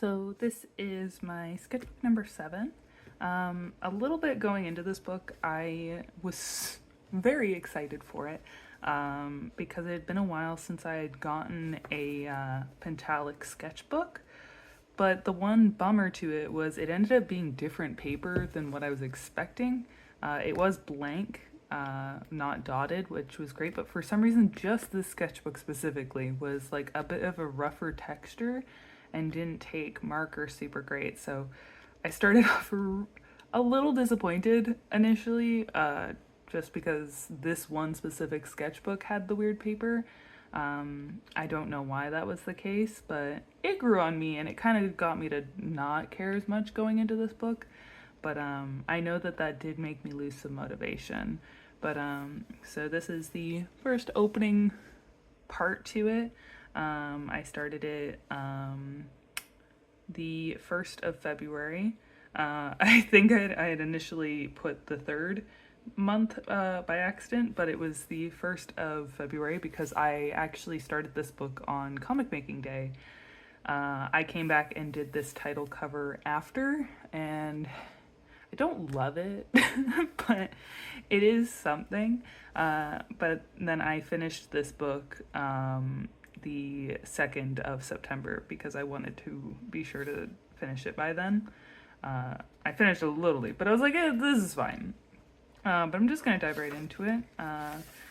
So this is my sketchbook number 7. A little bit going into this book, I was very excited for it because it had been a while since I had gotten a Pentalic sketchbook. But the one bummer to it was it ended up being different paper than what I was expecting. It was blank, not dotted, which was great, but for some reason just this sketchbook specifically was like a bit of a rougher texture and didn't take marker super great. So I started off a little disappointed initially, just because this one specific sketchbook had the weird paper. I don't know why that was the case, but it grew on me and it kind of got me to not care as much going into this book. But I know that that did make me lose some motivation. But so this is the first opening part to it. I started it the 1st of February. I think I had initially put the 3rd month by accident, but it was the 1st of February because I actually started this book on comic making day. I came back and did this title cover after, and I don't love it, but it is something. But then I finished this book the 2nd of September because I wanted to be sure to finish it by then. I finished a little late, but I was like, this is fine. But I'm just going to dive right into it.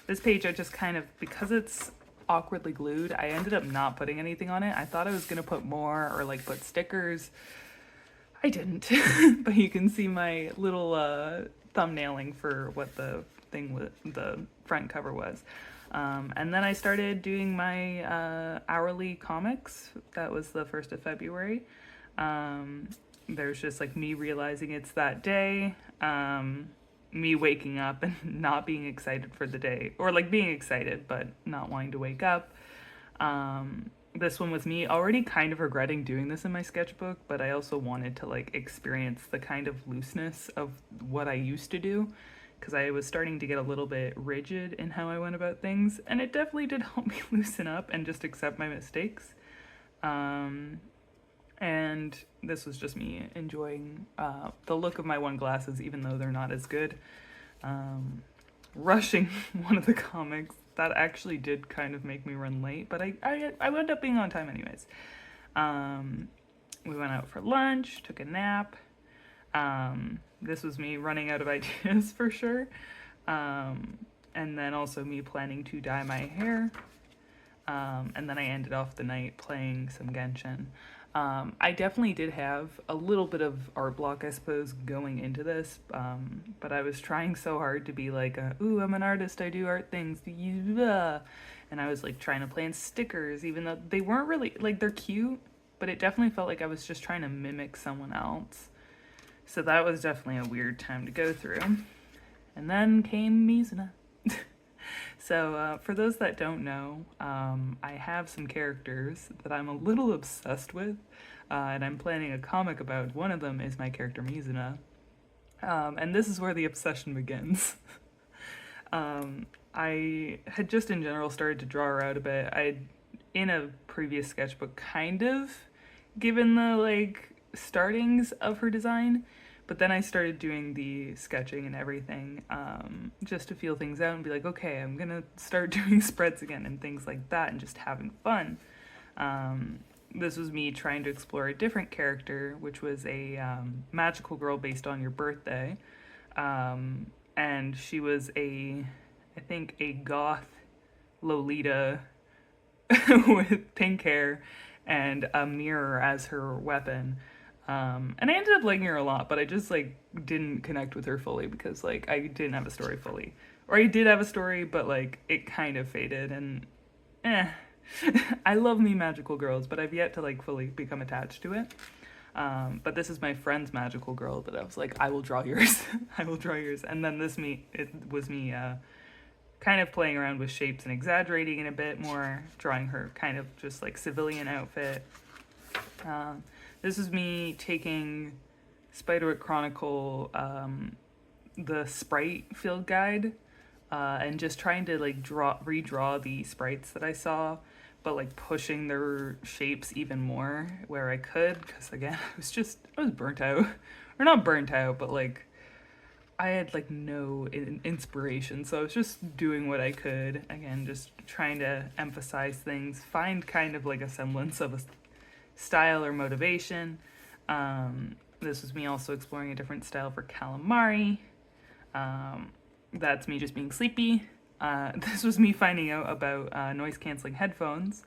This page, I just kind of, because it's awkwardly glued, I ended up not putting anything on it. I thought I was going to put more or like put stickers. I didn't, but you can see my little thumbnailing for what the thing with the front cover was. And then I started doing my hourly comics. That was the 1st of February. There's just like me realizing it's that day. Me waking up and not being excited for the day, or like being excited but not wanting to wake up. This one was me already kind of regretting doing this in my sketchbook, but I also wanted to like experience the kind of looseness of what I used to do, because I was starting to get a little bit rigid in how I went about things, and it definitely did help me loosen up and just accept my mistakes. And this was just me enjoying the look of my one glasses, even though they're not as good. Rushing one of the comics, that actually did kind of make me run late, but I wound up being on time anyways. We went out for lunch, took a nap. This was me running out of ideas for sure. And then also me planning to dye my hair. And then I ended off the night playing some Genshin. I definitely did have a little bit of art block, I suppose, going into this, but I was trying so hard to be like, ooh, I'm an artist, I do art things, and I was like trying to plan stickers, even though they weren't really, like, they're cute, but it definitely felt like I was just trying to mimic someone else. So that was definitely a weird time to go through. And then came Mizuna. So for those that don't know, I have some characters that I'm a little obsessed with, and I'm planning a comic about. One of them is my character Mizuna, and this is where the obsession begins. I had just in general started to draw her out a bit. I'd, in a previous sketchbook, kind of given the like startings of her design, but then I started doing the sketching and everything, just to feel things out and be like, okay, I'm gonna start doing spreads again and things like that and just having fun. This was me trying to explore a different character, which was a magical girl based on your birthday. And she was I think a goth Lolita with pink hair and a mirror as her weapon. And I ended up liking her a lot, but I just like didn't connect with her fully because like I didn't have a story fully, or I did have a story, but like it kind of faded and I love me magical girls, but I've yet to like fully become attached to it. But this is my friend's magical girl that I was like, I will draw yours. I will draw yours. And then it was me kind of playing around with shapes and exaggerating it a bit more, drawing her kind of just like civilian outfit. This is me taking Spiderwick Chronicle, the sprite field guide, and just trying to like redraw the sprites that I saw, but like pushing their shapes even more where I could, because again, I was burnt out, or not burnt out, but like I had like no inspiration, so I was just doing what I could. Again, just trying to emphasize things, find kind of like a semblance of a style or motivation. This was me also exploring a different style for calamari. That's me just being sleepy. This was me finding out about noise canceling headphones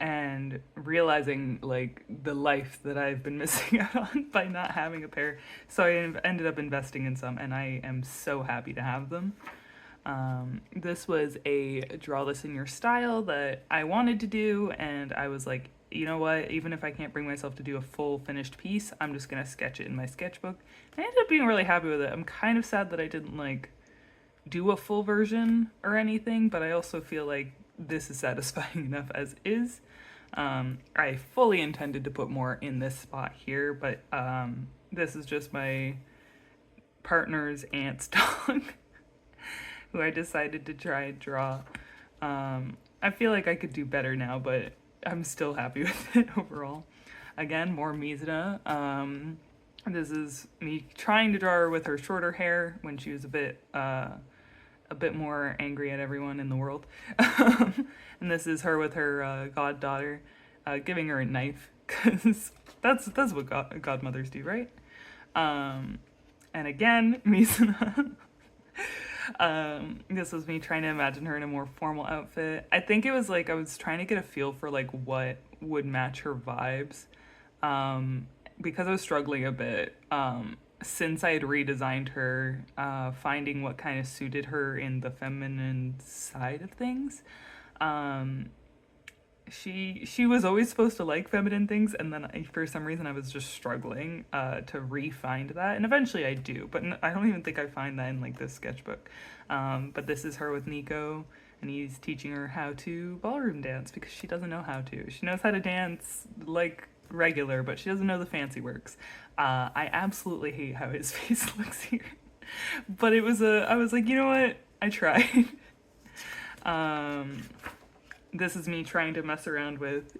and realizing like the life that I've been missing out on by not having a pair. So I ended up investing in some, and I am so happy to have them. This was a draw this in your style that I wanted to do, and I was like, you know what, even if I can't bring myself to do a full finished piece, I'm just gonna sketch it in my sketchbook. I ended up being really happy with it. I'm kind of sad that I didn't like do a full version or anything, but I also feel like this is satisfying enough as is. I fully intended to put more in this spot here, but this is just my partner's aunt's dog who I decided to try and draw. I feel like I could do better now, but I'm still happy with it overall. Again, more Mizuna. This is me trying to draw her with her shorter hair when she was a bit more angry at everyone in the world. And this is her with her goddaughter, giving her a knife, because that's what godmothers do, right? And again, Mizuna. This was me trying to imagine her in a more formal outfit. I think it was like I was trying to get a feel for like what would match her vibes, because I was struggling a bit since I had redesigned her, finding what kind of suited her in the feminine side of things. She was always supposed to like feminine things, and then for some reason I was just struggling to re-find that, and eventually I do, but I don't even think I find that in like this sketchbook. But this is her with Nico, and he's teaching her how to ballroom dance because she doesn't know how to. She knows how to dance like regular, but she doesn't know the fancy works. I absolutely hate how his face looks here, but I was like, you know what, I tried. This is me trying to mess around with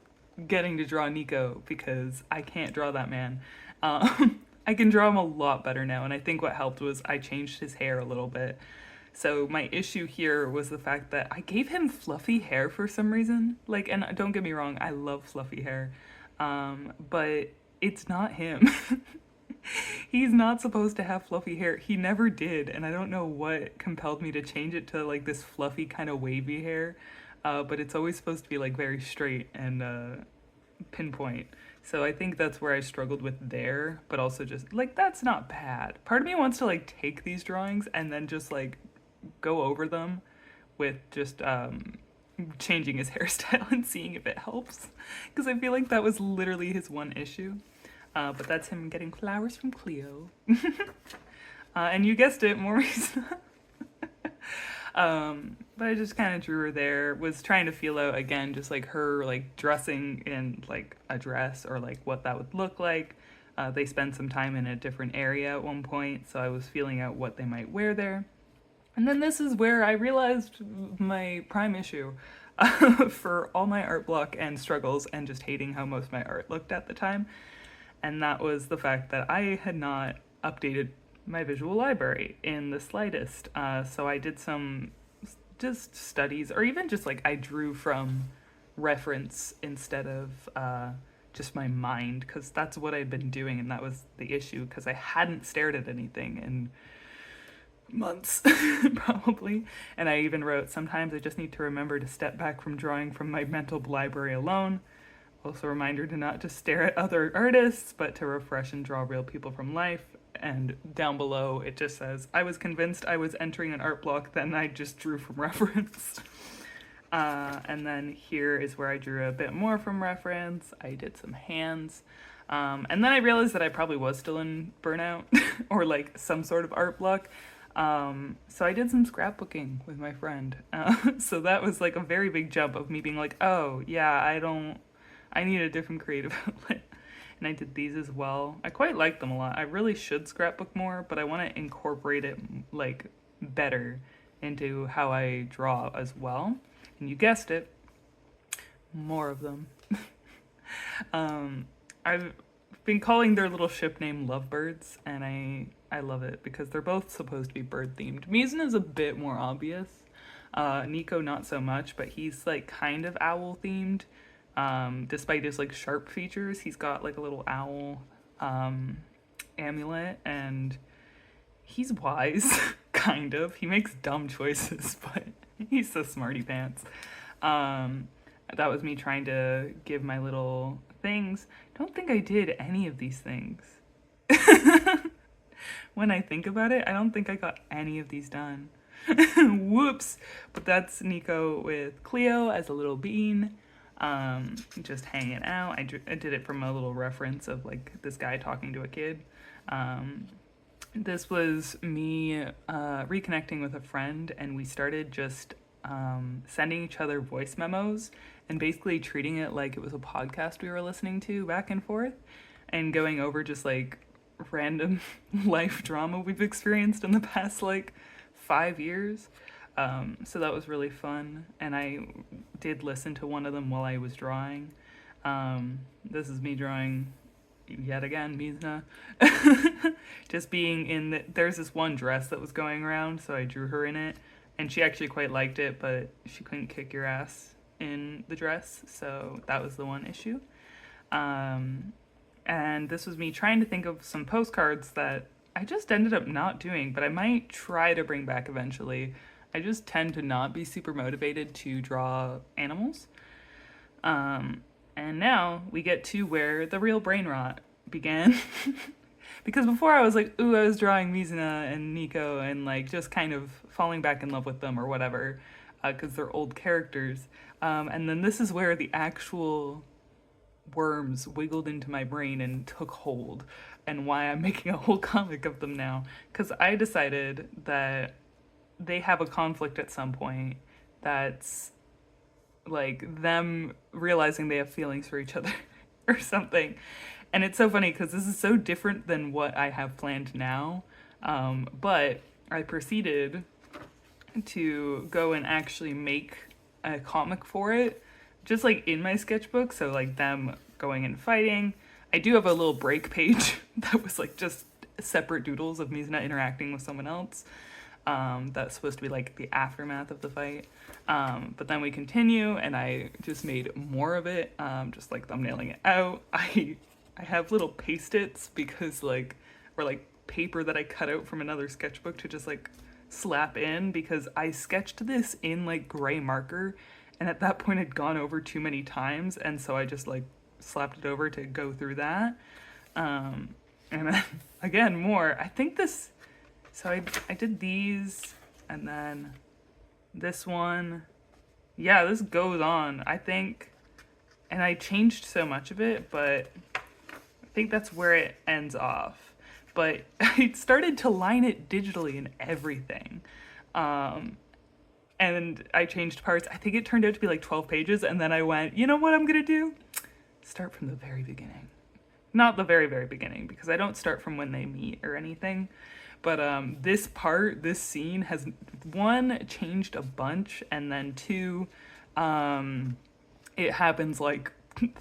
getting to draw Nico because I can't draw that man. I can draw him a lot better now, and I think what helped was I changed his hair a little bit. So my issue here was the fact that I gave him fluffy hair for some reason. Like, and don't get me wrong, I love fluffy hair, but it's not him. He's not supposed to have fluffy hair. He never did, and I don't know what compelled me to change it to like this fluffy kind of wavy hair. But it's always supposed to be like very straight and pinpoint. So I think that's where I struggled with there, but also just like, that's not bad. Part of me wants to like take these drawings and then just like go over them with just changing his hairstyle and seeing if it helps. Because I feel like that was literally his one issue. But that's him getting flowers from Cleo. And you guessed it, more reason. But I just kind of drew her there, was trying to feel out again, just like her like dressing in like a dress or like what that would look like. They spent some time in a different area at one point, so I was feeling out what they might wear there. And then this is where I realized my prime issue for all my art block and struggles and just hating how most of my art looked at the time. And that was the fact that I had not updated my visual library in the slightest. So I did some just studies, or even just like I drew from reference instead of just my mind, because that's what I'd been doing, and that was the issue, because I hadn't stared at anything in months probably. And I even wrote, sometimes I just need to remember to step back from drawing from my mental library alone. Also a reminder to not just stare at other artists, but to refresh and draw real people from life. And down below it just says, I was convinced I was entering an art block, then I just drew from reference. And then here is where I drew a bit more from reference. I did some hands. And then I realized that I probably was still in burnout or like some sort of art block. So I did some scrapbooking with my friend. So that was like a very big jump of me being like, oh yeah, I need a different creative outlet. And I did these as well. I quite like them a lot. I really should scrapbook more, but I want to incorporate it like better into how I draw as well. And you guessed it, More of them. I've been calling their little ship name Lovebirds, and I love it because they're both supposed to be bird themed. Mizuna is a bit more obvious. Nico not so much, but he's like kind of owl themed. Despite his like sharp features, he's got like a little owl amulet, and he's wise, kind of. He makes dumb choices, but he's so smarty pants. That was me trying to give my little things. Don't think I did any of these things. When I think about it, I don't think I got any of these done. Whoops. But that's Nico with Cleo as a little bean. Just hanging out. I did it from a little reference of like this guy talking to a kid. This was me reconnecting with a friend, and we started just sending each other voice memos and basically treating it like it was a podcast we were listening to back and forth, and going over just like random life drama we've experienced in the past like 5 years. So that was really fun, and I did listen to one of them while I was drawing. This is me drawing yet again, Mizna. Just being in there's this one dress that was going around, so I drew her in it, and she actually quite liked it, but she couldn't kick your ass in the dress, so that was the one issue. And this was me trying to think of some postcards that I just ended up not doing, but I might try to bring back eventually. I just tend to not be super motivated to draw animals. And now we get to where the real brain rot began. Because before I was like, ooh, I was drawing Mizuna and Nico and like just kind of falling back in love with them or whatever, because they're old characters. And then this is where the actual worms wiggled into my brain and took hold, and why I'm making a whole comic of them now. Because I decided that they have a conflict at some point that's like them realizing they have feelings for each other or something. And it's so funny because this is so different than what I have planned now. But I proceeded to go and actually make a comic for it, just like in my sketchbook. So like them going and fighting. I do have a little break page that was like just separate doodles of Mizuna interacting with someone else. That's supposed to be like the aftermath of the fight. But then we continue, and I just made more of it, just like thumbnailing it out. I have little paste-its because like, or like paper that I cut out from another sketchbook to just like slap in, because I sketched this in like gray marker, and at that point I'd gone over too many times, and so I just like slapped it over to go through that. And then again, more. I think this, so I did these, and then this one. Yeah, this goes on, I think, and I changed so much of it, but I think that's where it ends off. But I started to line it digitally and everything. And I changed parts. I think it turned out to be like 12 pages, and then I went, you know what I'm gonna do? Start from the very beginning. Not the very, very beginning, because I don't start from when they meet or anything. But this scene has, one, changed a bunch, and then two, it happens like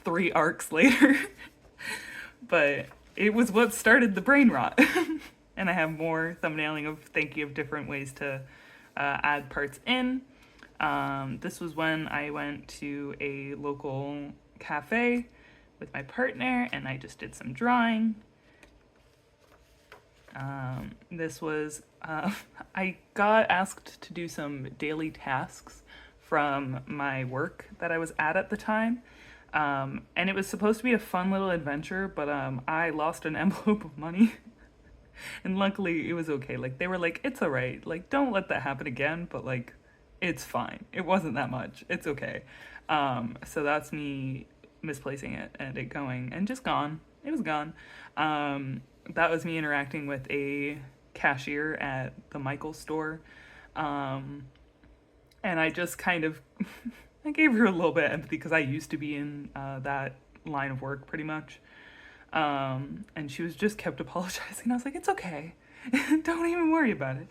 3 arcs later. But it was what started the brain rot. And I have more thumbnailing of thinking of different ways to add parts in. This was when I went to a local cafe with my partner, and I just did some drawing. This was, I got asked to do some daily tasks from my work that I was at the time. And it was supposed to be a fun little adventure, but I lost an envelope of money. And luckily it was okay. Like, they were like, it's all right. Like, don't let that happen again, but like, it's fine. It wasn't that much. It's okay. So that's me misplacing it and it going and just gone. It was gone. That was me interacting with a cashier at the Michaels store. And I just kind of, I gave her a little bit of empathy because I used to be in that line of work pretty much. And she was just kept apologizing. I was like, it's okay. Don't even worry about it.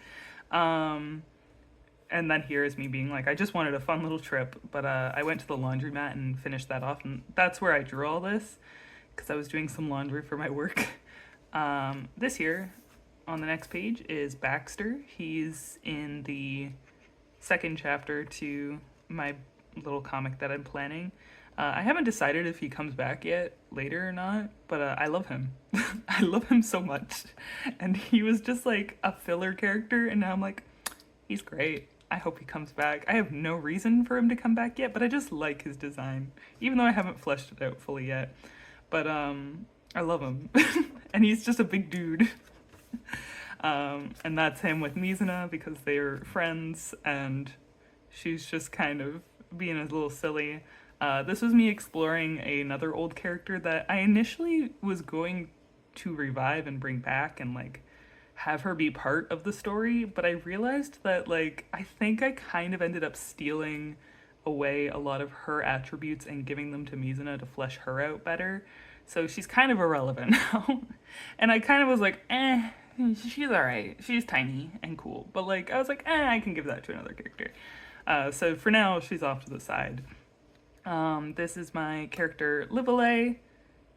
and then here's me being like, I just wanted a fun little trip, but I went to the laundromat and finished that off, and that's where I drew all this because I was doing some laundry for my work. This here on the next page is Baxter. He's in the second chapter to my little comic that I'm planning. I haven't decided if he comes back yet later or not, but I love him. I love him so much. And he was just like a filler character, and now I'm like, he's great. I hope he comes back. I have no reason for him to come back yet, but I just like his design, even though I haven't fleshed it out fully yet. But I love him. And he's just a big dude. And that's him with Mizuna because they're friends, and she's just kind of being a little silly. This was me exploring another old character that I initially was going to revive and bring back and like have her be part of the story, but I realized that like I think I kind of ended up stealing away a lot of her attributes and giving them to Mizuna to flesh her out better. So she's kind of irrelevant now. And I kind of was like, she's alright. She's tiny and cool. But like I was like, I can give that to another character. So for now, she's off to the side. This is my character Livale.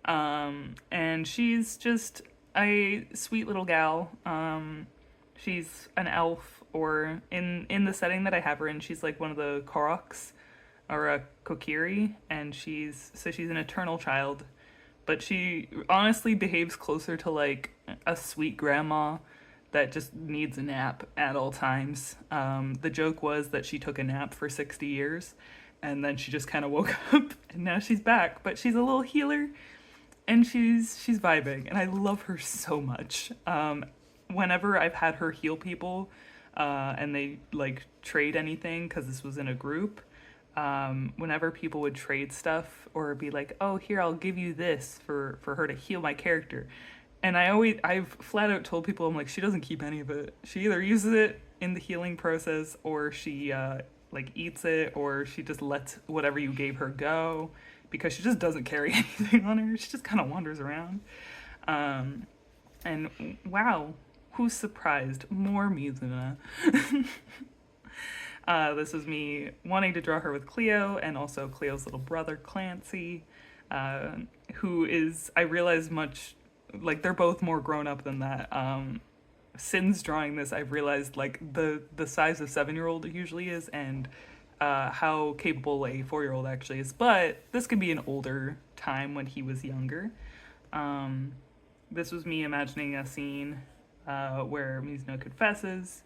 And she's just a sweet little gal. She's an elf, or in the setting that I have her in, she's like one of the Koroks, or a Kokiri, and she's an eternal child, but she honestly behaves closer to like a sweet grandma that just needs a nap at all times. The joke was that she took a nap for 60 years, and then she just kind of woke up, and now she's back, but she's a little healer. And she's vibing, and I love her so much. Whenever I've had her heal people, and they like trade anything, because this was in a group, whenever people would trade stuff or be like, oh, here, I'll give you this for her to heal my character. And I've flat out told people, I'm like, she doesn't keep any of it. She either uses it in the healing process, or she like eats it, or she just lets whatever you gave her go, because she just doesn't carry anything on her. She just kind of wanders around. And wow, who's surprised? More Mizuna. This was me wanting to draw her with Cleo, and also Cleo's little brother, Clancy, who is, I realize, much, like, they're both more grown up than that. Since drawing this, I've realized, like, the size of 7-year-old usually is, and how capable a 4-year-old actually is. But this could be an older time when he was younger. This was me imagining a scene where Mizuna confesses,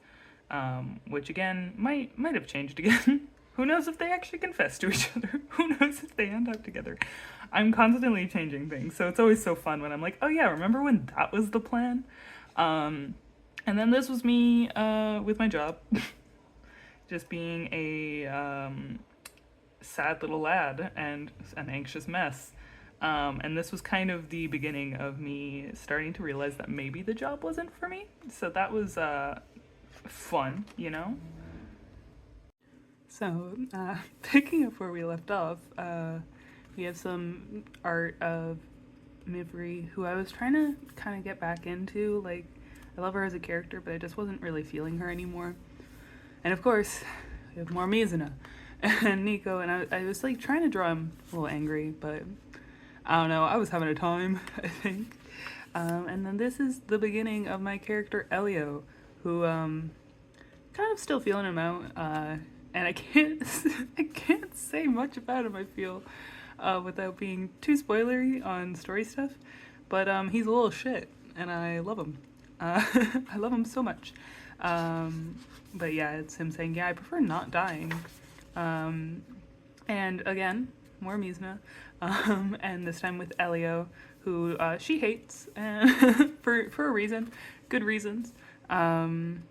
which again might have changed again. Who knows if they actually confess to each other? Who knows if they end up together? I'm constantly changing things, so it's always so fun when I'm like, oh yeah, remember when that was the plan? And then this was me with my job. Just being a sad little lad and an anxious mess. And this was kind of the beginning of me starting to realize that maybe the job wasn't for me. So that was fun, you know? So, picking up where we left off, we have some art of Mivri, who I was trying to kind of get back into. Like, I love her as a character, but I just wasn't really feeling her anymore. And of course, we have more Mizuna and Nico, and I was like trying to draw him a little angry, but I don't know, I was having a time, I think. And then this is the beginning of my character Elio, who kind of still feeling him out, and I can't say much about him, I feel, without being too spoilery on story stuff, but he's a little shit, and I love him. I love him so much. But yeah, it's him saying, yeah, I prefer not dying. And again, more Mizuna. And this time with Elio, who she hates for a reason, good reasons. And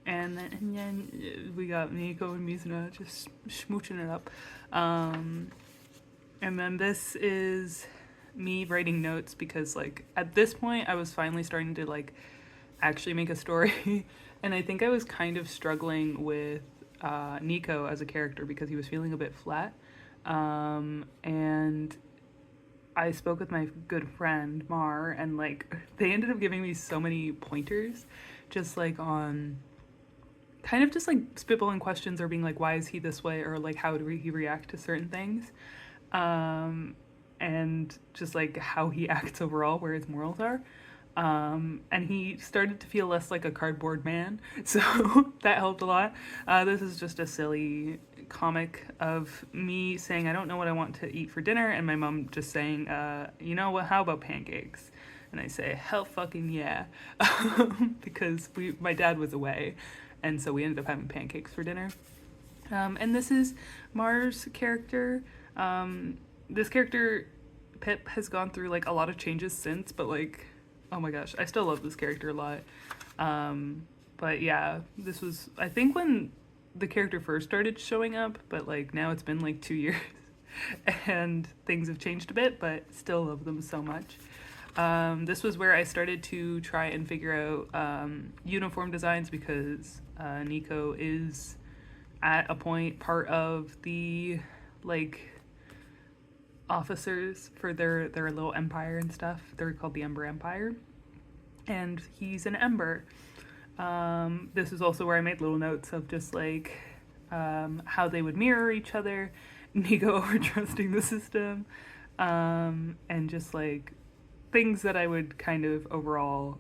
then we got Nico and Mizuna just smooching it up. And then this is me writing notes, because like at this point I was finally starting to like actually make a story. And I think I was kind of struggling with Nico as a character because he was feeling a bit flat. And I spoke with my good friend Mar, and like they ended up giving me so many pointers, just like on kind of just like spitballing questions or being like, why is he this way? Or like, how do he react to certain things? And just like how he acts overall, where his morals are. And he started to feel less like a cardboard man, so that helped a lot. This is just a silly comic of me saying I don't know what I want to eat for dinner, and my mom just saying, you know what, how about pancakes? And I say, hell fucking yeah, because my dad was away, and so we ended up having pancakes for dinner. And this is Mars' character. This character, Pip, has gone through like a lot of changes since, but like, oh my gosh, I still love this character a lot. But yeah, this was, I think, when the character first started showing up, but like now it's been like 2 years and things have changed a bit, but still love them so much. This was where I started to try and figure out uniform designs, because Nico is at a point part of the like officers for their little empire and stuff. They're called the Ember Empire, and he's an Ember. This is also where I made little notes of just like how they would mirror each other, Nico over trusting the system, and just like things that I would kind of overall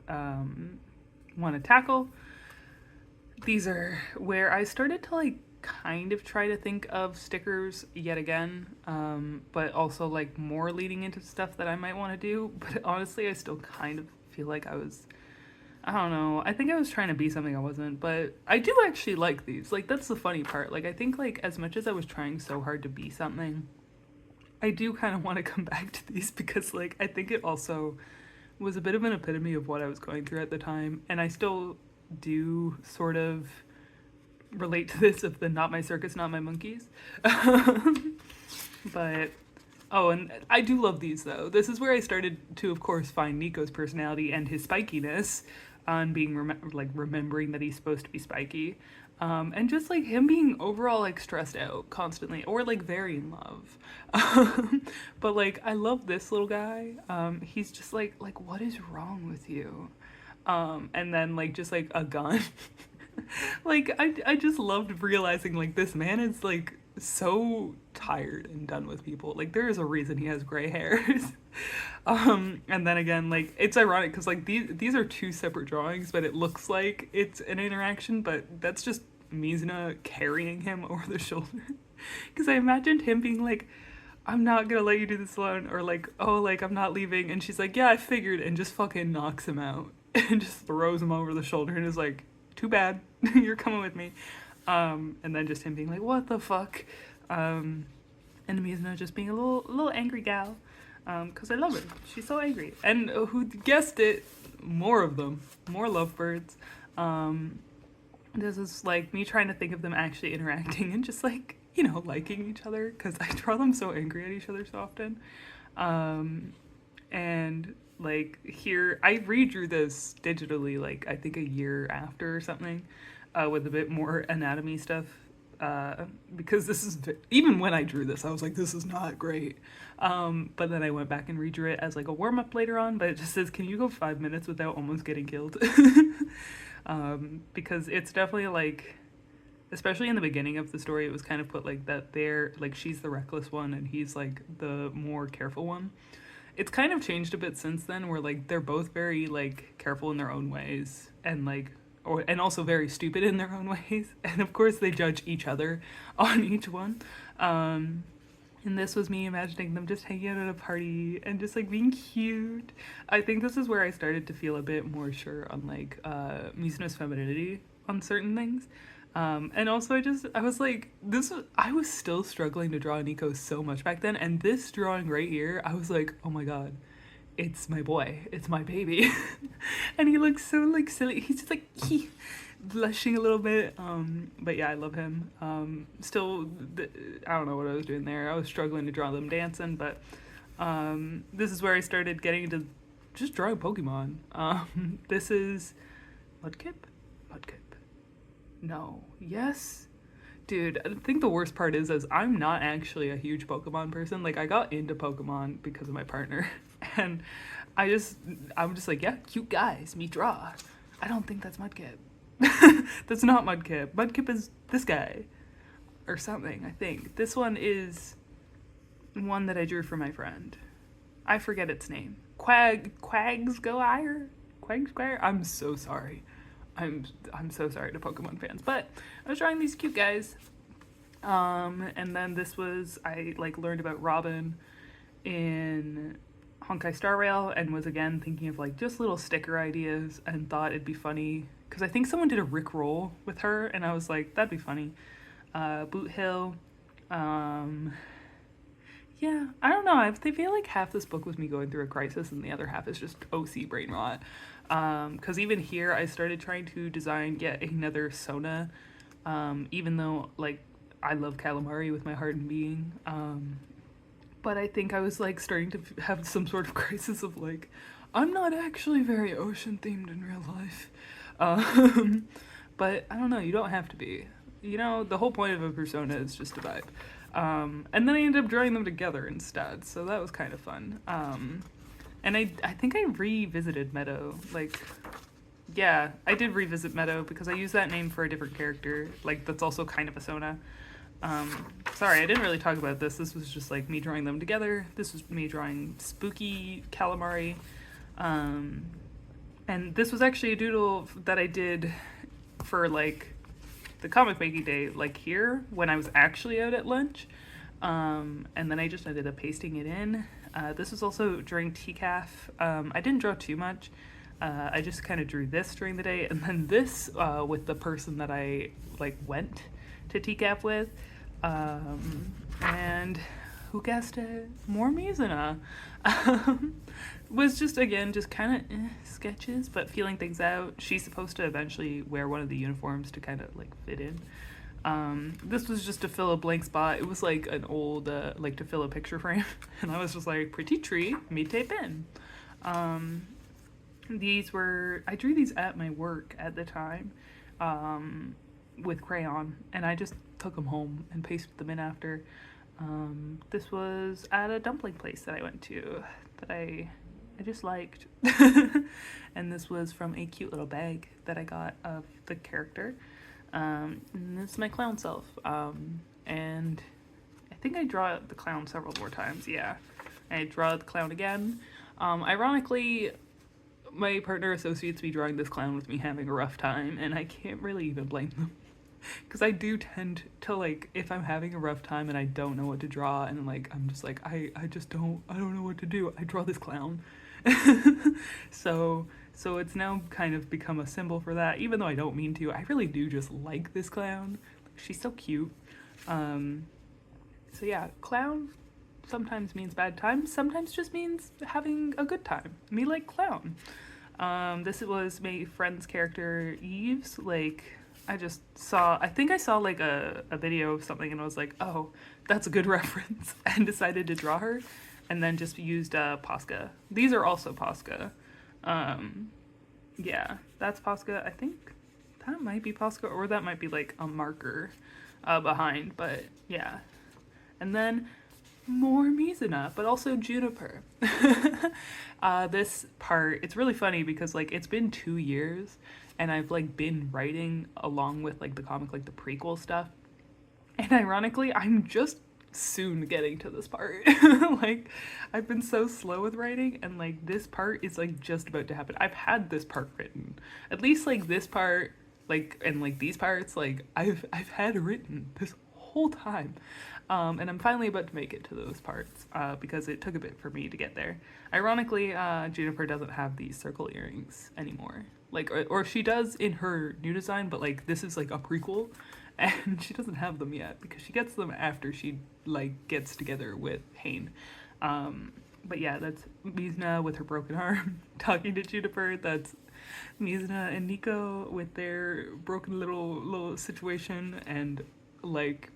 want to tackle. These are where I started to like kind of try to think of stickers yet again, but also like more leading into stuff that I might want to do. But honestly, I still kind of feel like I don't know, I think I was trying to be something I wasn't, but I do actually like these. Like, that's the funny part. Like, I think like as much as I was trying so hard to be something, I do kind of want to come back to these, because like I think it also was a bit of an epitome of what I was going through at the time, and I still do sort of relate to this of the not my circus, not my monkeys. But oh, and I do love these though. This is where I started to, of course, find Nico's personality and his spikiness on being remembering that he's supposed to be spiky, and just like him being overall like stressed out constantly, or like very in love. But like I love this little guy. He's just like what is wrong with you? And then like just like a gun. Like I just loved realizing like this man is like so tired and done with people. Like there is a reason he has gray hairs. And then again, like it's ironic because like these are two separate drawings, but it looks like it's an interaction, but that's just Mizuna carrying him over the shoulder. Because I imagined him being like, I'm not gonna let you do this alone, or like, oh, like I'm not leaving, and she's like, yeah, I figured, and just fucking knocks him out and just throws him over the shoulder and is like, too bad, you're coming with me. And then just him being like, what the fuck? And Mizuna just being a little angry gal, because I love her. She's so angry. And who guessed it? More of them. More lovebirds. This is like me trying to think of them actually interacting and just like, you know, liking each other, because I draw them so angry at each other so often. And like here, I redrew this digitally, like I think a year after or something, with a bit more anatomy stuff, because this is, even when I drew this, I was like, this is not great. But then I went back and redrew it as like a warm-up later on, but it just says, can you go 5 minutes without almost getting killed? Because it's definitely like, especially in the beginning of the story, it was kind of put like that they're like, she's the reckless one and he's like the more careful one. It's kind of changed a bit since then, where like they're both very like careful in their own ways, and like and also very stupid in their own ways, and of course they judge each other on each one. And this was me imagining them just hanging out at a party and just like being cute. I think this is where I started to feel a bit more sure on like Mizuno's femininity on certain things. And also I was like, I was still struggling to draw Nico so much back then, and this drawing right here, I was like, oh my god, it's my boy, it's my baby. And he looks so like silly, he's just like blushing a little bit, but yeah, I love him. Still, I don't know what I was doing there, I was struggling to draw them dancing, but this is where I started getting into just drawing Pokemon. This is Mudkip? No. Yes? Dude, I think the worst part is I'm not actually a huge Pokemon person. Like, I got into Pokemon because of my partner. And I'm just like, yeah, cute guys, me draw. I don't think that's Mudkip. That's not Mudkip. Mudkip is this guy. Or something, I think. This one is one that I drew for my friend. I forget its name. Quagsquire? Quagsquire? I'm so sorry. I'm so sorry to Pokemon fans. But I was drawing these cute guys. And then this was, I like learned about Robin in Honkai Star Rail and was again thinking of like just little sticker ideas and thought it'd be funny because I think someone did a Rick roll with her and I was like, that'd be funny. Boot Hill. Yeah, I don't know. I feel like half this book was me going through a crisis and the other half is just OC brain rot. Because even here I started trying to design yet another Sona, even though like I love calamari with my heart and being. But I think I was like starting to have some sort of crisis of like, I'm not actually very ocean themed in real life. But I don't know, you don't have to be. You know, the whole point of a persona is just a vibe. And then I ended up drawing them together instead, so that was kind of fun. And I think I revisited Meadow. Like, yeah, I did revisit Meadow because I used that name for a different character. Like, that's also kind of a Sona. Sorry, I didn't really talk about this. This was just like me drawing them together. This was me drawing spooky calamari. And this was actually a doodle that I did for like the comic making day, like here when I was actually out at lunch. And then I just ended up pasting it in. This was also during TCAF. I didn't draw too much. I just kind of drew this during the day, and then this with the person that I like went to TCAF with. And who guessed it? More Mizuna. Was just, again, just kind of sketches, but feeling things out. She's supposed to eventually wear one of the uniforms to kind of, like, fit in. This was just to fill a blank spot. It was, like, an old, like, to fill a picture frame. And I was just like, pretty tree, me tape in. These were, I drew these at my work at the time, with crayon. And I just took them home and pasted them in after. This was at a dumpling place that I went to that I just liked. And this was from a cute little bag that I got of the character. And this is my clown self. And I think I draw the clown several more times, yeah. I draw the clown again. Ironically, my partner associates me drawing this clown with me having a rough time, and I can't really even blame them. Because I do tend to, like, if I'm having a rough time and I don't know what to draw, and like I'm just like, I don't know what to do, I draw this clown. So it's now kind of become a symbol for that, even though I don't mean to. I really do just like this clown. She's so cute. So yeah, clown sometimes means bad times, sometimes just means having a good time. Me like clown. This was my friend's character, Eve's, like, I think I saw like a video of something and I was like, oh, that's a good reference, and decided to draw her, and then just used Posca. These are also Posca. Yeah, that's Posca. I think that might be Posca, or that might be like a marker behind, but yeah. And then more Mizuna, but also Juniper. This part, it's really funny because like it's been 2 years and I've like been writing along with like the comic, like the prequel stuff. And ironically, I'm just soon getting to this part. Like, I've been so slow with writing, and like this part is like just about to happen. I've had this part written, at least like this part, like, and like these parts, like I've had written this whole time. And I'm finally about to make it to those parts, because it took a bit for me to get there. Ironically, Juniper doesn't have these circle earrings anymore. Like, or she does in her new design, but like this is like a prequel, and she doesn't have them yet because she gets them after she like gets together with Hane. But yeah, that's Mizuna with her broken arm talking to Juniper. That's Mizuna and Nico with their broken little situation, and like,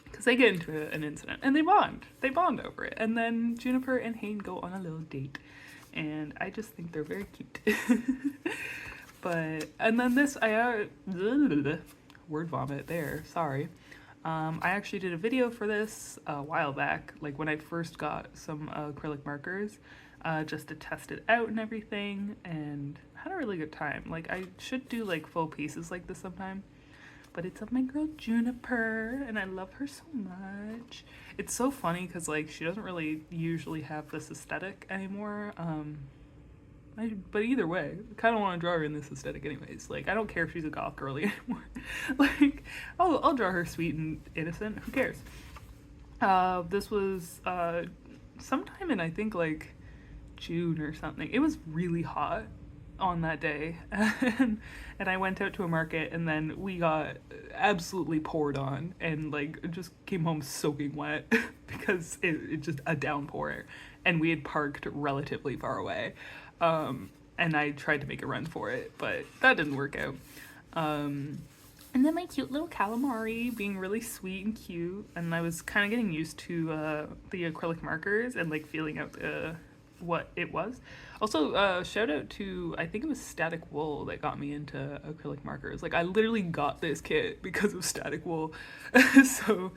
because they get into an incident and they bond over it, and then Juniper and Hane go on a little date, and I just think they're very cute. But, and then this, word vomit there, sorry. I actually did a video for this a while back, like when I first got some acrylic markers. just to test it out and everything, and had a really good time. Like, I should do like full pieces like this sometime, but it's of my girl Juniper, and I love her so much. It's so funny because like she doesn't really usually have this aesthetic anymore. But either way, I kind of want to draw her in this aesthetic anyways. Like, I don't care if she's a goth girly anymore. Like, I'll draw her sweet and innocent. Who cares? This was sometime in, I think, like June or something. It was really hot on that day. And I went out to a market, and then we got absolutely poured on and, like, just came home soaking wet because it just a downpour. And we had parked relatively far away. And I tried to make a run for it, but that didn't work out. And then my cute little calamari being really sweet and cute, and I was kind of getting used to the acrylic markers and like feeling out what it was. Also, shout out to, I think it was Static Wool that got me into acrylic markers. Like, I literally got this kit because of Static Wool. So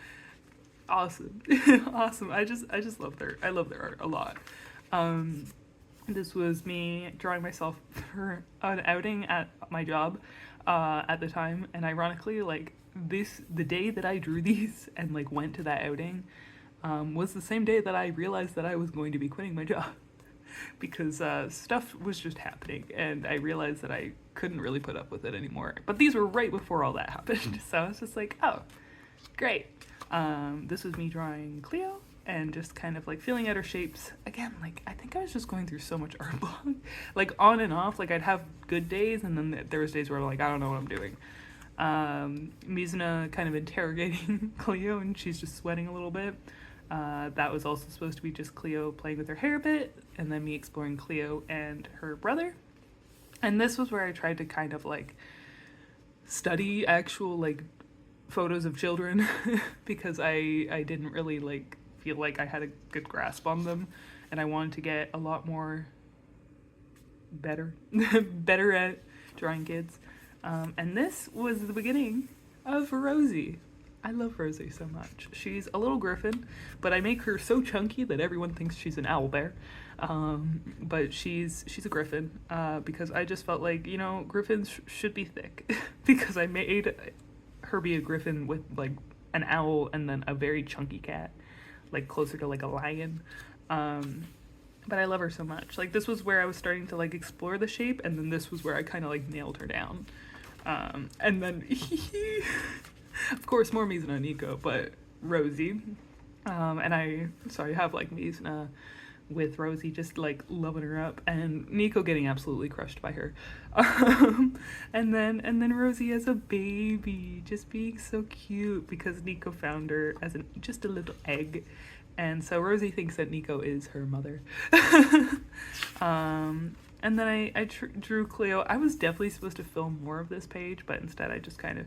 awesome. Awesome. I just love I love their art a lot. This was me drawing myself for an outing at my job at the time, and ironically, like, the day that I drew these and like went to that outing was the same day that I realized that I was going to be quitting my job because stuff was just happening, and I realized that I couldn't really put up with it anymore. But these were right before all that happened, so I was just like, oh, great. This was me drawing Cleo and just kind of like feeling out her shapes. Again, like, I think I was just going through so much art block, like on and off. Like, I'd have good days, and then there was days where I'm like, I don't know what I'm doing. Mizuna kind of interrogating Cleo, and she's just sweating a little bit. That was also supposed to be just Cleo playing with her hair a bit, and then me exploring Cleo and her brother. And this was where I tried to kind of like study actual like photos of children because I didn't really like feel like I had a good grasp on them, and I wanted to get a lot more better at drawing kids. And this was the beginning of Rosie. I love Rosie so much. She's a little griffin, but I make her so chunky that everyone thinks she's an owl bear. But she's a griffin because I just felt like, you know, griffins should be thick because I made her be a griffin with like an owl and then a very chunky cat, like closer to like a lion. But I love her so much. Like, this was where I was starting to like explore the shape, and then this was where I kind of like nailed her down. And then of course more Mizuna and Nico, but Rosie. And I have like Mizuna with Rosie just like loving her up, and Nico getting absolutely crushed by her. And then Rosie as a baby, just being so cute because Nico found her as just a little egg. And so Rosie thinks that Nico is her mother. And then I drew Cleo. I was definitely supposed to film more of this page, but instead I just kind of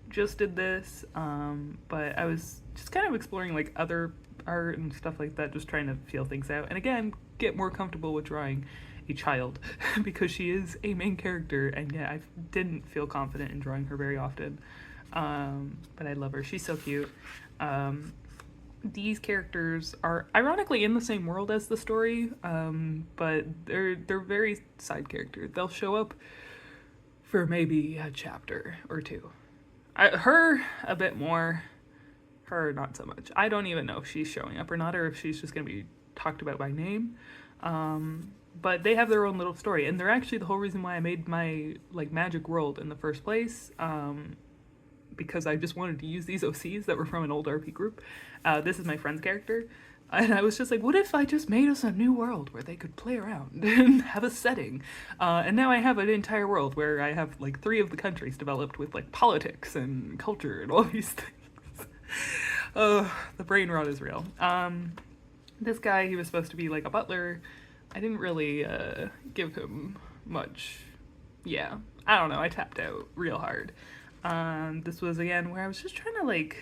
just did this. But I was just kind of exploring like other art and stuff like that, just trying to feel things out. And again, get more comfortable with drawing a child because she is a main character, and yet I didn't feel confident in drawing her very often. But I love her. She's so cute. These characters are ironically in the same world as the story, but they're very side characters. They'll show up for maybe a chapter or two. Her a bit more, her not so much. I don't even know if she's showing up or not, or if she's just going to be talked about by name. But they have their own little story, and they're actually the whole reason why I made my like magic world in the first place. Because I just wanted to use these OCs that were from an old RP group. This is my friend's character. And I was just like, what if I just made us a new world where they could play around and have a setting? And now I have an entire world where I have like 3 of the countries developed with like politics and culture and all these things. The brain rot is real. This guy, he was supposed to be like a butler. I didn't really give him much. Yeah, I don't know. I tapped out real hard. This was again where I was just trying to like,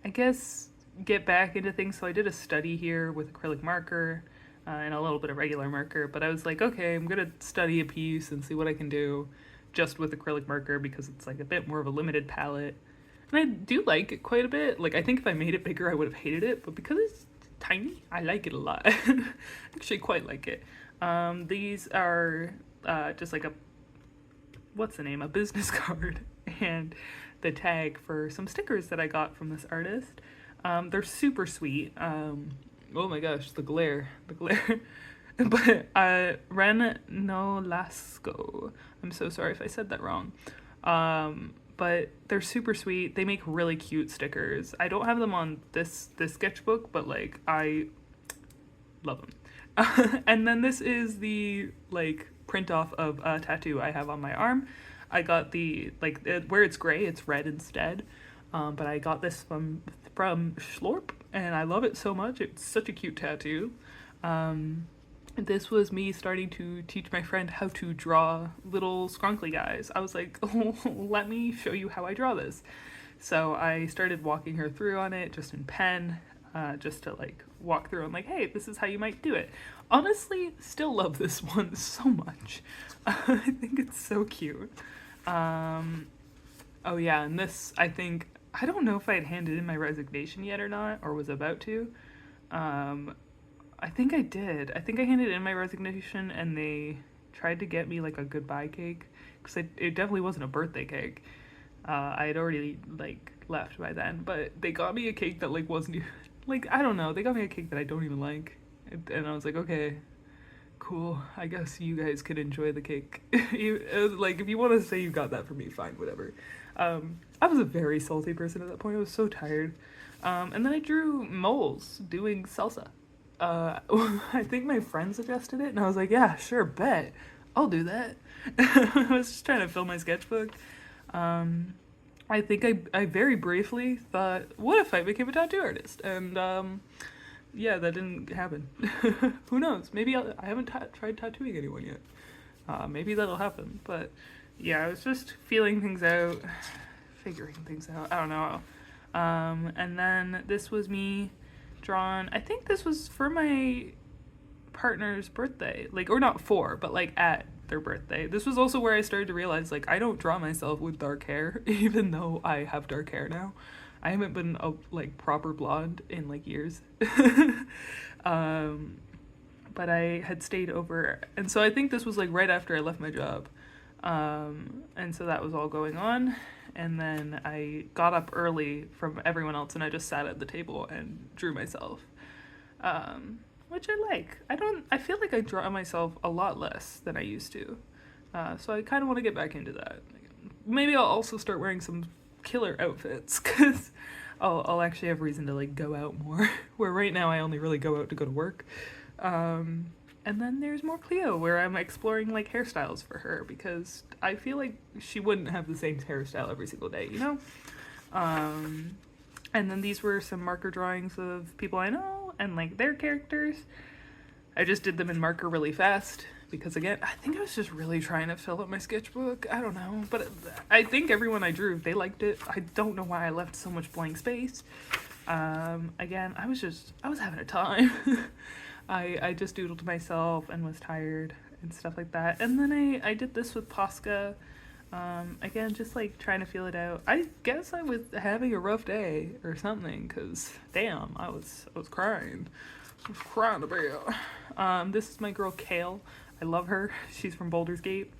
I guess, get back into things. So I did a study here with acrylic marker and a little bit of regular marker, but I was like, okay, I'm gonna study a piece and see what I can do just with acrylic marker because it's like a bit more of a limited palette. And I do like it quite a bit. Like, I think if I made it bigger, I would have hated it, but because tiny. I like it a lot. Actually quite like it. These are just like a, what's the name, a business card and the tag for some stickers that I got from this artist. They're super sweet. Oh my gosh, the glare. But Ren no Lasco. I'm so sorry if I said that wrong. But they're super sweet. They make really cute stickers. I don't have them on this sketchbook, but like I love them. And then this is the like print off of a tattoo I have on my arm. I got the like where it's gray, it's red instead. But I got this from Schlorp, and I love it so much. It's such a cute tattoo. This was me starting to teach my friend how to draw little scrunkly guys. I was like, oh, let me show you how I draw this. So I started walking her through on it just in pen, just to like walk through and like, hey, this is how you might do it. Honestly, still love this one so much. I think it's so cute. Oh yeah, and this, I don't know if I had handed in my resignation yet or not, or was about to. I think I did. I think I handed in my resignation and they tried to get me like a goodbye cake, because it definitely wasn't a birthday cake. I had already like left by then, but they got me a cake that like wasn't even, like, I don't know, they got me a cake that I don't even like, and I was like, okay, cool, I guess you guys could enjoy the cake. It was like, if you want to say you got that for me, fine, whatever. I was a very salty person at that point. I was so tired. And then I drew moles doing salsa. I think my friend suggested it, and I was like, yeah, sure, bet. I'll do that. I was just trying to fill my sketchbook. I think I very briefly thought, what if I became a tattoo artist? And yeah, that didn't happen. Who knows? Maybe I haven't tried tattooing anyone yet. Maybe that'll happen. But yeah, I was just feeling things out, figuring things out. I don't know. And then this was me drawn. I think this was for my partner's birthday. Like, or not for, but like at their birthday. This was also where I started to realize, like, I don't draw myself with dark hair, even though I have dark hair now. I haven't been a like proper blonde in like years. But I had stayed over, and so I think this was like right after I left my job. And so that was all going on, and then I got up early from everyone else and I just sat at the table and drew myself, which I like. I feel like I draw myself a lot less than I used to, so I kind of want to get back into that. Maybe I'll also start wearing some killer outfits, because I'll actually have reason to like go out more, where right now I only really go out to go to work. And then there's more Cleo, where I'm exploring like hairstyles for her, because I feel like she wouldn't have the same hairstyle every single day, you know? And then these were some marker drawings of people I know and like their characters. I just did them in marker really fast because, again, I think I was just really trying to fill up my sketchbook. I don't know, but I think everyone I drew, they liked it. I don't know why I left so much blank space. Again, I was having a time. I just doodled myself and was tired and stuff like that. And then I did this with Posca. Again, just like trying to feel it out. I guess I was having a rough day or something, because damn, I was crying. I was crying a bit. This is my girl Kale. I love her. She's from Baldur's Gate.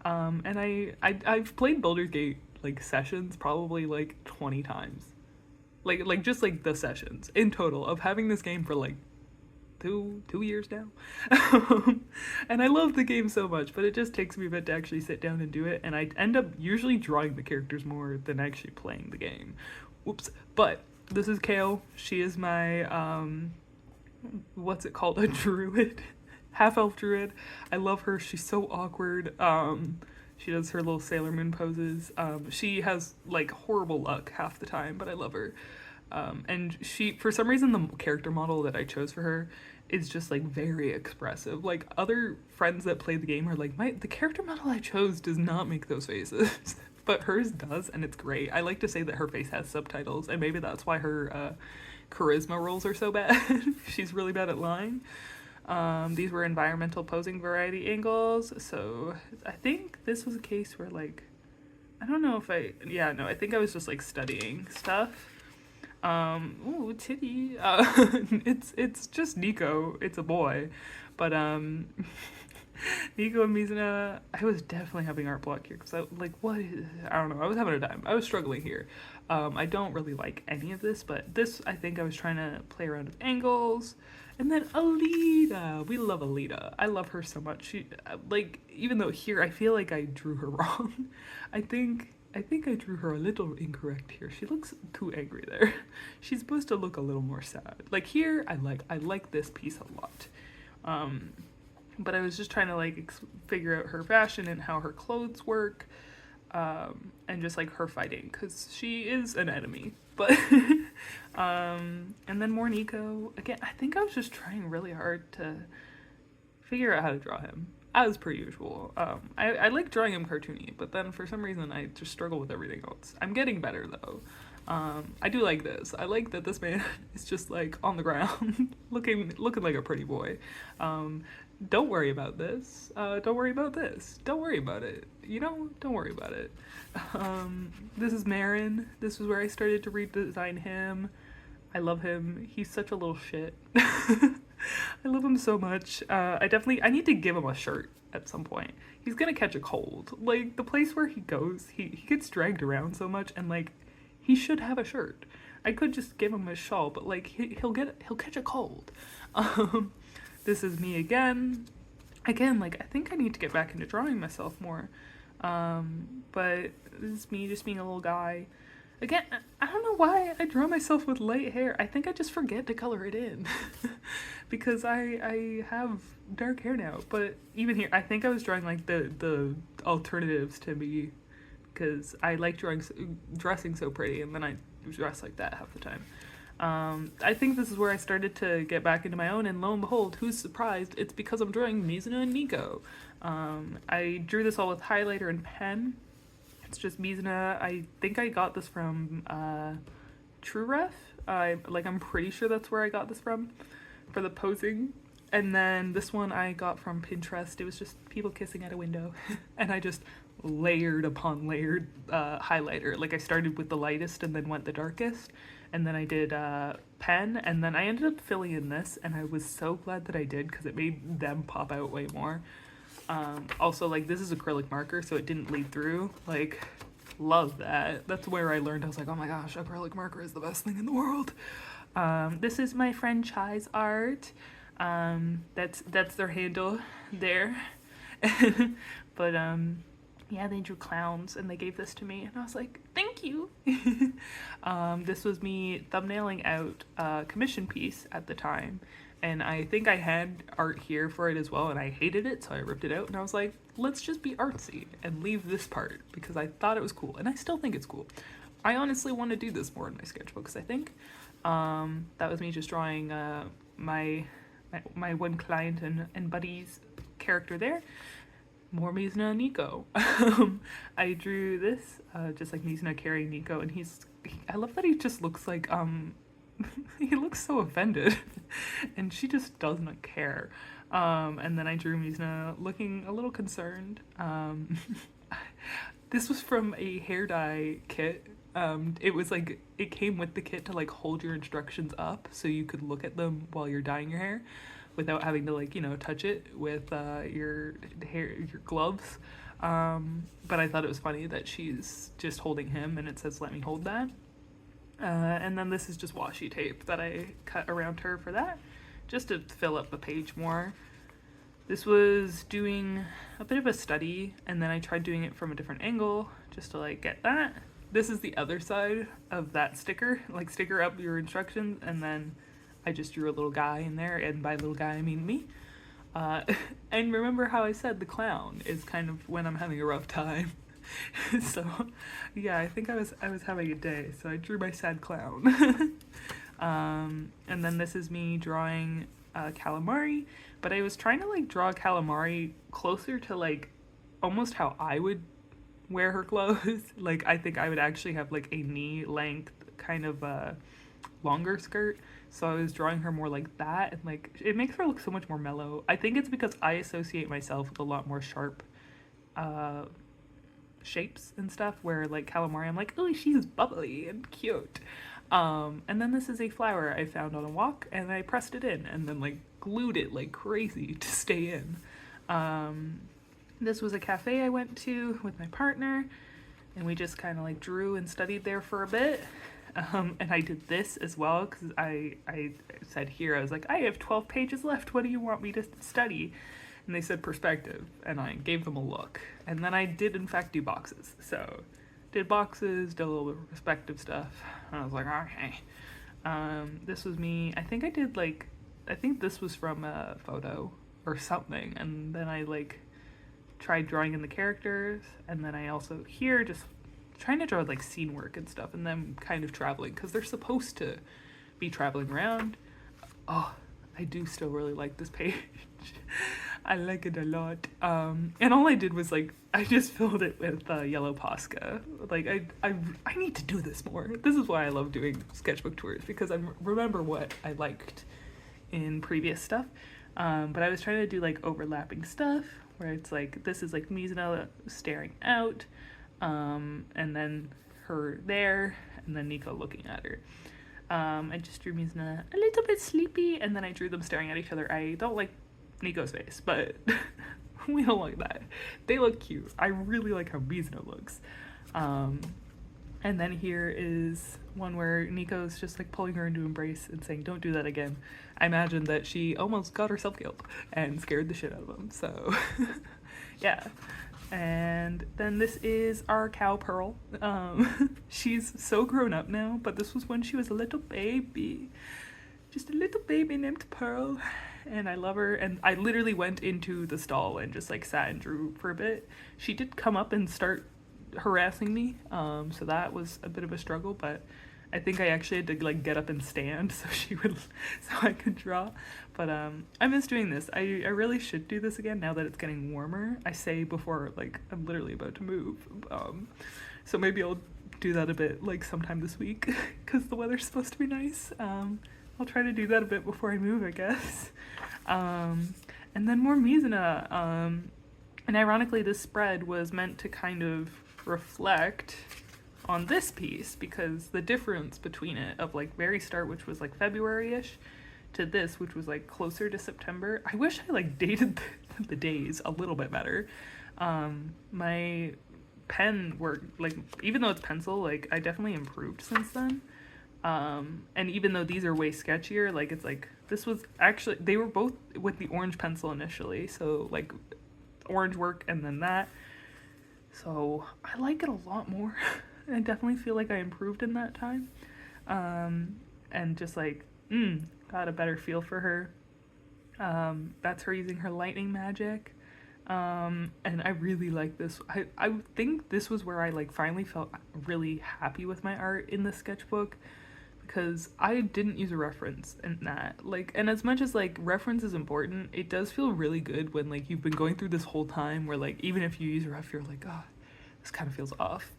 And I've played Baldur's Gate like sessions probably like 20 times. Like just like the sessions in total of having this game for like two years now. And I love the game so much, but it just takes me a bit to actually sit down and do it, and I end up usually drawing the characters more than actually playing the game. Whoops. But this is Kale. She is my what's it called, a druid, half-elf druid. I love her. She's so awkward. She does her little Sailor Moon poses. She has like horrible luck half the time, but I love her. And she, for some reason, the character model that I chose for her is just like very expressive. Like, other friends that play the game are like, the character model I chose does not make those faces, but hers does, and it's great. I like to say that her face has subtitles, and maybe that's why her charisma rolls are so bad. She's really bad at lying. These were environmental posing variety angles, so I think this was a case where, like, I don't know if I think I was just like studying stuff. Ooh, titty. It's just Nico. It's a boy, but Nico and Mizuna. I was definitely having art block here because I don't know. I was having a time. I was struggling here. I don't really like any of this, but this I think I was trying to play around with angles. And then Alita. We love Alita. I love her so much. She even though here I feel like I drew her wrong. I think I drew her a little incorrect here. She looks too angry there. She's supposed to look a little more sad. Like here, I like this piece a lot. But I was just trying to figure out her fashion and how her clothes work, and just like her fighting because she is an enemy. But and then more Nico. Again, I think I was just trying really hard to figure out how to draw him. As per usual. I like drawing him cartoony, but then for some reason I just struggle with everything else. I'm getting better though. I do like this. I like that this man is just like on the ground, looking like a pretty boy. Don't worry about this. Don't worry about this. Don't worry about it. Don't worry about it. This is Marin. This is where I started to redesign him. I love him. He's such a little shit. I love him so much. I need to give him a shirt at some point. He's gonna catch a cold. Like, the place where he goes, he gets dragged around so much, and he should have a shirt. I could just give him a shawl, but he'll catch a cold. This is me again. Again, I think I need to get back into drawing myself more. But this is me just being a little guy. Again, I don't know why I draw myself with light hair. I think I just forget to color it in because I have dark hair now. But even here, I think I was drawing the alternatives to me because I like dressing so pretty, and then I dress like that half the time. I think this is where I started to get back into my own, and lo and behold, who's surprised? It's because I'm drawing Mizuna and Nico. I drew this all with highlighter and pen. It's just Mizuna. I think I got this from TrueRef. I'm pretty sure that's where I got this from for the posing. And then this one I got from Pinterest. It was just people kissing at a window. And I just layered upon layered highlighter. I started with the lightest and then went the darkest. And then I did pen. And then I ended up filling in this. And I was so glad that I did because it made them pop out way more. Also, this is acrylic marker, so it didn't bleed through. Love that. That's where I learned. I was like, oh my gosh, acrylic marker is the best thing in the world. This is my franchise art. That's their handle there. But yeah, they drew clowns and they gave this to me, and I was like, thank you. This was me thumbnailing out a commission piece at the time. And I think I had art here for it as well, and I hated it, so I ripped it out, and I was like, let's just be artsy and leave this part, because I thought it was cool, and I still think it's cool. I honestly want to do this more in my sketchbooks, I think. That was me just drawing my one client and buddy's character there. More Mizuna and Nico. I drew this, just like Mizuna carrying Nico, and I love that he just looks like, he looks so offended and she just does not care. And then I drew Mizuna looking a little concerned. This was from a hair dye kit. It was it came with the kit to hold your instructions up so you could look at them while you're dyeing your hair without having to touch it with your gloves. But I thought it was funny that she's just holding him and it says let me hold that. And then this is just washi tape that I cut around her for that, just to fill up the page more. This was doing a bit of a study, and then I tried doing it from a different angle, just to get that. This is the other side of that sticker, sticker up your instructions, and then I just drew a little guy in there, and by little guy I mean me. And remember how I said the clown is kind of when I'm having a rough time. So yeah, I think I was having a day, so I drew my sad clown. And then this is me drawing calamari, but I was trying to draw calamari closer to almost how I would wear her clothes. I think I would actually have a knee length kind of longer skirt, so I was drawing her more like that, and it makes her look so much more mellow. I think it's because I associate myself with a lot more sharp shapes and stuff, where calamari I'm oh, she's bubbly and cute. And then this is a flower I found on a walk, and I pressed it in and then like glued it like crazy to stay in. This was a cafe I went to with my partner, and we just kind of like drew and studied there for a bit. And I did this as well because I said here, I was like, I have 12 pages left. What do you want me to study? And they said perspective, and I gave them a look. And then I did, in fact, do boxes. So, did boxes, did a little bit of perspective stuff. And I was like, okay. This was me. I think this was from a photo or something. And then I, like, tried drawing in the characters. And then I also, here, just trying to draw, like, scene work and stuff. And then kind of traveling, because they're supposed to be traveling around. Oh, I do still really like this page. I like it a lot. And all I did was like, I just filled it with yellow Posca. Like I need to do this more. This is why I love doing sketchbook tours, because I remember what I liked in previous stuff. But I was trying to do like overlapping stuff where it's like, this is like Mizuna staring out, and then her there, and then Nico looking at her. I just drew Mizuna a little bit sleepy, and then I drew them staring at each other. I don't like Nico's face, but we don't like that. They look cute. I really like how Mizuna looks. And then here is one where Nico's just like pulling her into embrace and saying, don't do that again. I imagine that she almost got herself killed and scared the shit out of him. So yeah. And then this is our cow Pearl. She's so grown up now, but this was when she was a little baby. Just a little baby named Pearl. And I love her. And I literally went into the stall and just like sat and drew for a bit. She did come up and start harassing me, so that was a bit of a struggle, but I think I actually had to like get up and stand so I could draw. But I miss doing this. I really should do this again now that it's getting warmer. I say before like I'm literally about to move, so maybe I'll do that a bit like sometime this week because the weather's supposed to be nice. I'll try to do that a bit before I move, I guess. And then more Mizuna, and ironically this spread was meant to kind of reflect on this piece, because the difference between it of like very start, which was like February-ish, to this, which was like closer to September. I wish I like dated the days a little bit better. My pen work, like even though it's pencil, like I definitely improved since then. And even though these are way sketchier, like it's like this was actually, they were both with the orange pencil initially, so like orange work and then that. So I like it a lot more. I definitely feel like I improved in that time. And just like, got a better feel for her. That's her using her lightning magic. And I really like this. I think this was where I like finally felt really happy with my art in the sketchbook, because I didn't use a reference in that. Like, and as much as like reference is important, it does feel really good when like you've been going through this whole time where like even if you use a ref, you're like, oh, this kind of feels off.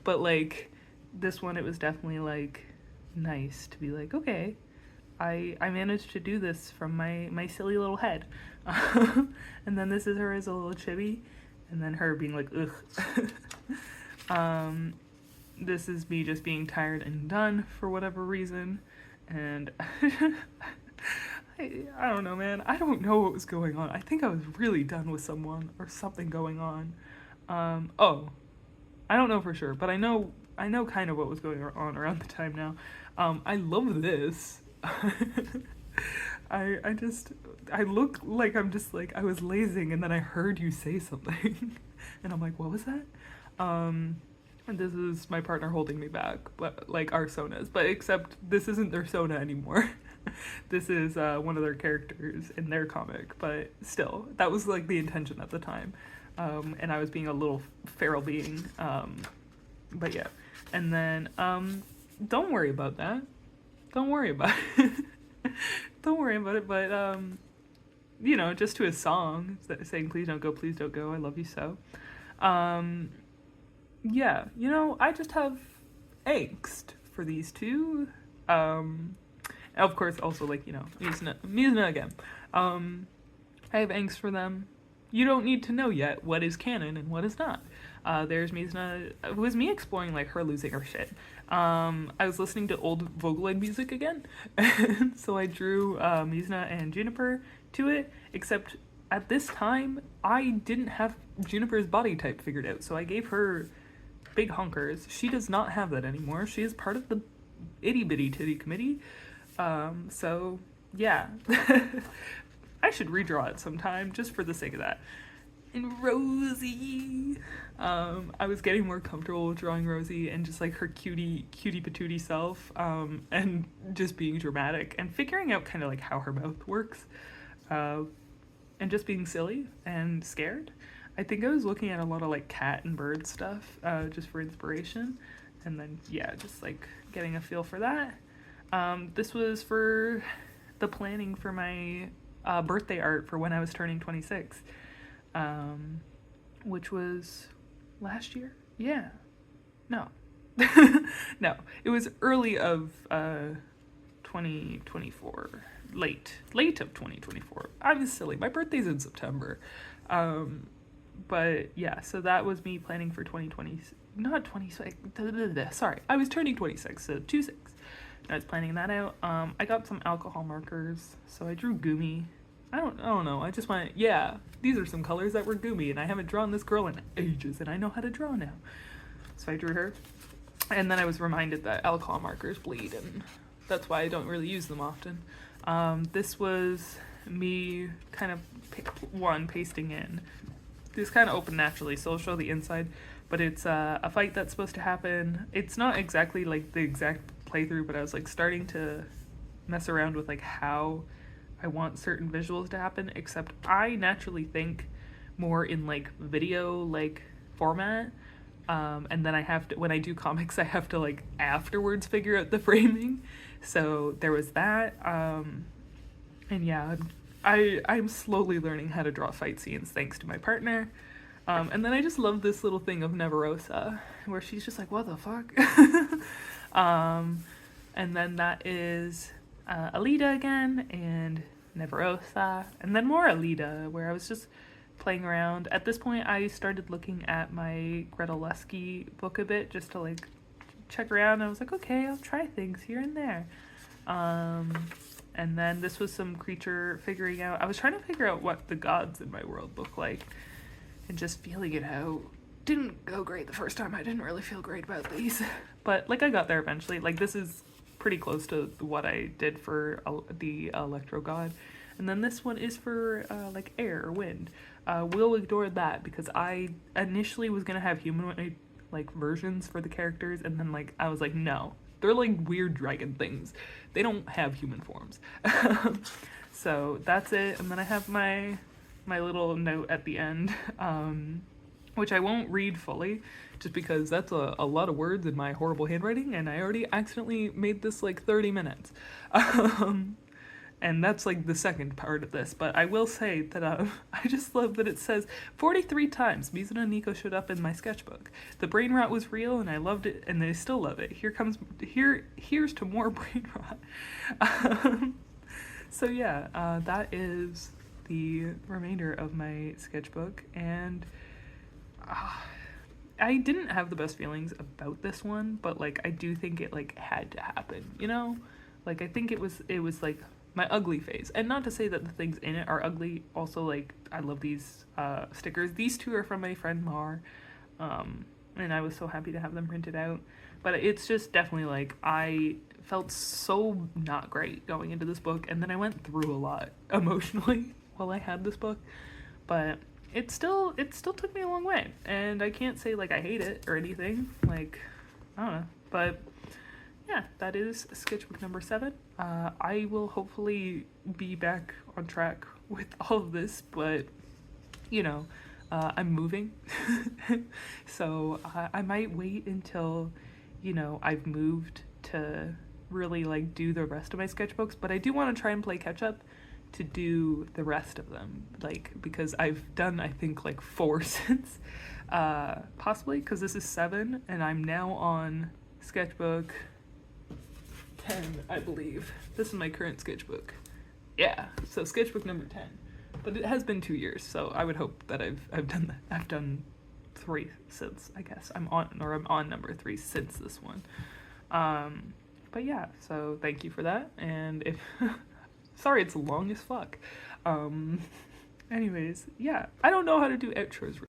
But like this one, it was definitely like nice to be like, okay, I managed to do this from my silly little head. And then this is her as a little chibi, and then her being like, ugh. This is me just being tired and done for whatever reason, and I don't know, man. I don't know what was going on. I think I was really done with someone or something going on. Oh, I don't know for sure, but I know kind of what was going on around the time now. I love this. I look like I'm just like, I was lazing and then I heard you say something and I'm like, what was that? And this is my partner holding me back, but like our Sonas, but except this isn't their Sona anymore. This is one of their characters in their comic, but still, that was like the intention at the time. And I was being a little feral being, but yeah. And then, don't worry about that. Don't worry about it. Don't worry about it, but, you know, just to a song saying, please don't go, I love you so. Yeah, you know, I just have angst for these two. Of course, also, like, you know, Mizuna again. I have angst for them. you don't need to know yet what is canon and what is not. There's Mizna. It was me exploring like her losing her shit. I was listening to old Vocaloid music again, and so I drew Mizna and Juniper to it. Except at this time, I didn't have Juniper's body type figured out, so I gave her big hunkers. She does not have that anymore. She is part of the itty bitty titty committee. So yeah. I should redraw it sometime just for the sake of that. And Rosie, I was getting more comfortable with drawing Rosie and just like her cutie patootie self, and just being dramatic and figuring out kind of like how her mouth works, and just being silly and scared. I think I was looking at a lot of like cat and bird stuff, just for inspiration, and then yeah, just like getting a feel for that. This was for the planning for my birthday art for when I was turning 26, which was last year. Yeah, no, no, it was early of 2024, late of 2024. I was silly. My birthday's in September, but yeah. So that was me planning for 2020. Not 26. Sorry, I was turning 26. So 26. I was planning that out. I got some alcohol markers, so I drew Gumi. I don't know. I just went, yeah, these are some colors that were Gumi, and I haven't drawn this girl in ages, and I know how to draw now. So I drew her, and then I was reminded that alcohol markers bleed, and that's why I don't really use them often. This was me kind of pasting in. This kind of opened naturally, so I'll show the inside, but it's a fight that's supposed to happen. It's not exactly like the exact playthrough, but I was like starting to mess around with like how I want certain visuals to happen, except I naturally think more in like video like format, and then I have to, when I do comics, I have to like afterwards figure out the framing. So there was that, and yeah, I'm slowly learning how to draw fight scenes thanks to my partner. And then I just love this little thing of Neverosa where she's just like, what the fuck? And then that is Alita again, and Neverosa, and then more Alita, where I was just playing around. At this point, I started looking at my Gretel Lusky book a bit, just to like check around. I was like, okay, I'll try things here and there. And then this was some creature figuring out. I was trying to figure out what the gods in my world look like, and just feeling it out. Didn't go great the first time. I didn't really feel great about these, but like I got there eventually. Like this is pretty close to what I did for the Electro God, and then this one is for like air or wind. We'll ignore that because I initially was gonna have humanoid like versions for the characters, and then like I was like, no, they're like weird dragon things. They don't have human forms. So that's it. And then I have my little note at the end, which I won't read fully, just because that's a lot of words in my horrible handwriting, and I already accidentally made this like 30 minutes. And that's like the second part of this, but I will say that I just love that it says 43 times Mizuna and Nico showed up in my sketchbook. The brain rot was real, and I loved it, and I still love it. Here's to more brain rot. So yeah, that is the remainder of my sketchbook, and I didn't have the best feelings about this one, but like I do think it like had to happen, you know? Like I think it was like my ugly phase. And not to say that the things in it are ugly. Also, like I love these stickers. These two are from my friend Mar, and I was so happy to have them printed out. But it's just definitely like I felt so not great going into this book, and then I went through a lot emotionally while I had this book, but it still took me a long way, and I can't say like I hate it or anything, like I don't know, but yeah, that is sketchbook number 7. I will hopefully be back on track with all of this, but you know, I'm moving, so I might wait until, you know, I've moved to really like do the rest of my sketchbooks, but I do want to try and play catch up to do the rest of them, like because I've done I think like 4 since possibly, because this is 7 and I'm now on sketchbook 10, I believe. This is my current sketchbook. Yeah, so sketchbook number 10. But it has been 2 years, so I would hope that I've done 3 since, I guess. I'm on number 3 since this one. But yeah, so thank you for that. And if sorry, it's long as fuck. Anyways, yeah, I don't know how to do outros